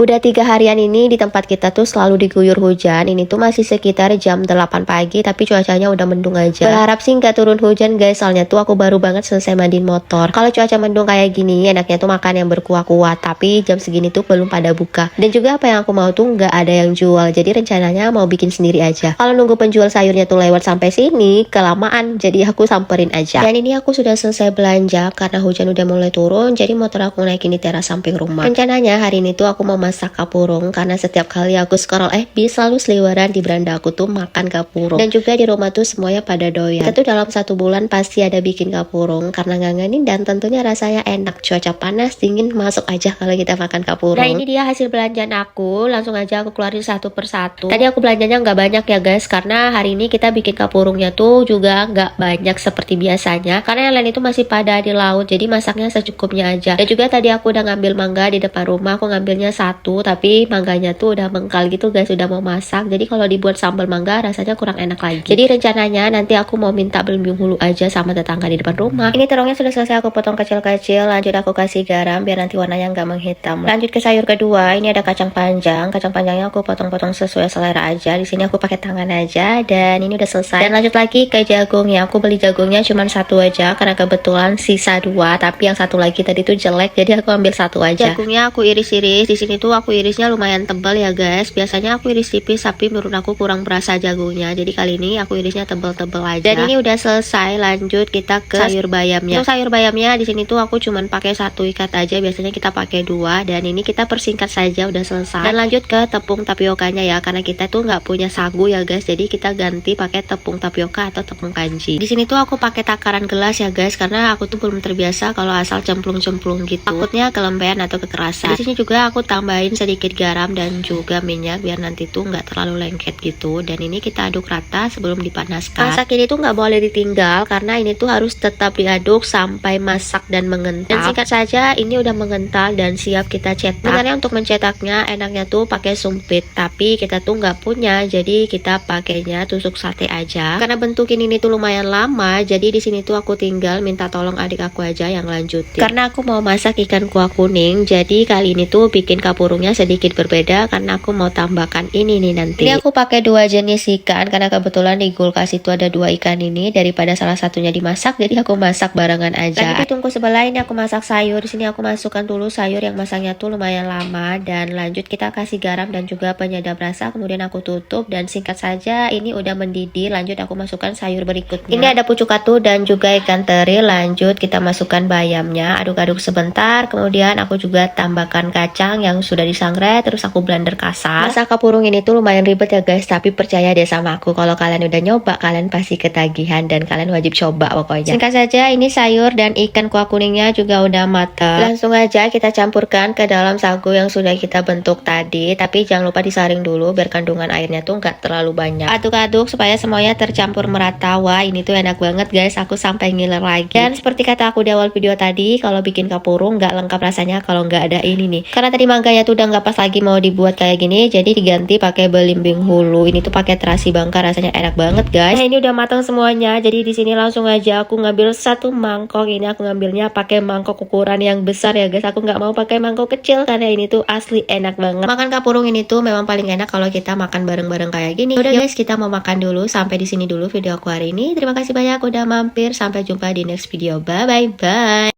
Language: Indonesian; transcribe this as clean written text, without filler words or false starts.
Udah 3 harian ini di tempat kita tuh selalu diguyur hujan. Ini tuh masih sekitar jam 8 pagi tapi cuacanya udah mendung aja. Berharap sih nggak turun hujan guys, soalnya tuh aku baru banget selesai mandiin motor. Kalau cuaca mendung kayak gini enaknya tuh makan yang berkuah-kuah, tapi jam segini tuh belum pada buka. Dan juga apa yang aku mau tuh nggak ada yang jual, jadi rencananya mau bikin sendiri aja. Kalau nunggu penjual sayurnya tuh lewat sampai sini kelamaan, jadi aku samperin aja. Dan ini aku sudah selesai belanja karena hujan udah mulai turun, jadi motor aku naikin di teras samping rumah. Rencananya hari ini tuh aku mau masak kapurung, karena setiap kali aku scroll FB selalu seliweran di beranda aku tuh makan kapurung. Dan juga di rumah tuh semuanya pada doyan. Kita tuh dalam 1 bulan pasti ada bikin kapurung karena ngangenin, dan tentunya rasanya enak. Cuaca panas dingin masuk aja kalau kita makan kapurung. Nah ini dia hasil belanjaan aku, langsung aja aku keluarin satu persatu. Tadi aku belanjanya nggak banyak ya guys, karena hari ini kita bikin kapurungnya tuh juga nggak banyak seperti biasanya, karena yang lain itu masih pada di laut, jadi masaknya secukupnya aja. Dan juga tadi aku udah ngambil mangga di depan rumah, aku ngambilnya 1, tapi mangganya tuh udah mengkal gitu guys, udah mau masak. Jadi kalau dibuat sambal mangga rasanya kurang enak lagi. Jadi rencananya nanti aku mau minta belimbing hulu aja sama tetangga di depan rumah. Ini terongnya sudah selesai aku potong kecil-kecil, lanjut aku kasih garam biar nanti warnanya nggak menghitam. Lanjut ke sayur kedua, ini ada kacang panjang. Kacang panjangnya aku potong-potong sesuai selera aja. Di sini aku pakai tangan aja, dan ini udah selesai. Dan lanjut lagi ke jagungnya. Aku beli jagungnya cuma 1 aja karena kebetulan sisa 2, tapi yang 1 lagi tadi tuh jelek, jadi aku ambil 1 aja. Jagungnya aku iris-iris. Di sini tuh aku irisnya lumayan tebal ya guys. Biasanya aku iris tipis, tapi menurut aku kurang berasa jagungnya. Jadi kali ini aku irisnya tebal-tebal aja. Dan ini udah selesai. Lanjut kita ke sayur bayamnya. Untuk sayur bayamnya di sini tuh aku cuman pakai 1 ikat aja. Biasanya kita pakai 2, dan ini kita persingkat saja, udah selesai. Dan lanjut ke tepung tapiokanya ya, karena kita tuh nggak punya sagu ya guys. Jadi kita ganti pakai tepung tapioka atau tepung kanji. Di sini tuh aku pakai takaran gelas ya guys, karena aku tuh belum terbiasa kalau asal cemplung-cemplung gitu. Takutnya kelembean atau kekerasan. Di sini juga aku tambahin sedikit garam dan juga minyak biar nanti tuh nggak terlalu lengket gitu. Dan ini kita aduk rata sebelum dipanaskan. Masak ini tuh nggak boleh ditinggal karena ini tuh harus tetap diaduk sampai masak dan mengental. Dan singkat saja ini udah mengental dan siap kita cetak. Sebenarnya untuk mencetaknya enaknya tuh pakai sumpit, tapi kita tuh nggak punya, jadi kita pakainya tusuk sate aja. Karena bentuk ini tuh lumayan lama, jadi di sini tuh aku tinggal minta tolong adik aku aja yang lanjutin. Karena aku mau masak ikan kuah kuning, jadi kali ini tuh bikin kapurungnya sedikit berbeda karena aku mau tambahkan ini nih nanti. Ini aku pakai 2 jenis ikan karena kebetulan di kulkas itu ada 2 ikan ini, daripada salah satunya dimasak, jadi aku masak barengan aja. Lanjut tunggu sebelah ini aku masak sayur. Di sini aku masukkan dulu sayur yang masaknya tuh lumayan lama, dan lanjut kita kasih garam dan juga penyedap rasa, kemudian aku tutup dan singkat saja ini udah mendidih. Lanjut aku masukkan sayur berikutnya. Ini ada pucuk atu dan juga ikan teri. Lanjut kita masukkan bayamnya, aduk-aduk sebentar, kemudian aku juga tambahkan kacang yang sudah disangrai, terus aku blender kasar. Masak kapurung ini tuh lumayan ribet ya guys, tapi percaya deh sama aku, kalau kalian udah nyoba kalian pasti ketagihan dan kalian wajib coba pokoknya. Singkat saja ini sayur dan ikan kuah kuningnya juga udah matang. Langsung aja kita campurkan ke dalam sagu yang sudah kita bentuk tadi, tapi jangan lupa disaring dulu biar kandungan airnya tuh nggak terlalu banyak. Aduk-aduk supaya semuanya tercampur merata. Wah ini tuh enak banget guys, aku sampai ngiler lagi. Dan seperti kata aku di awal video tadi, kalau bikin kapurung nggak lengkap rasanya kalau nggak ada ini nih. Karena tadi mangganya tuh udah nggak pas lagi mau dibuat kayak gini, jadi diganti pakai belimbing hulu. Ini tuh pakai terasi bangka, rasanya enak banget guys. Nah ini udah matang semuanya, jadi di sini langsung aja aku ngambil 1 mangkok. Ini aku ngambilnya pakai mangkok ukuran yang besar ya guys, aku nggak mau pakai mangkok kecil karena ini tuh asli enak banget. Makan kapurung ini tuh memang paling enak kalau kita makan bareng-bareng kayak gini. Udah guys, kita mau makan dulu. Sampai di sini dulu video aku hari ini. Terima kasih banyak udah mampir. Sampai jumpa di next video. Bye bye bye.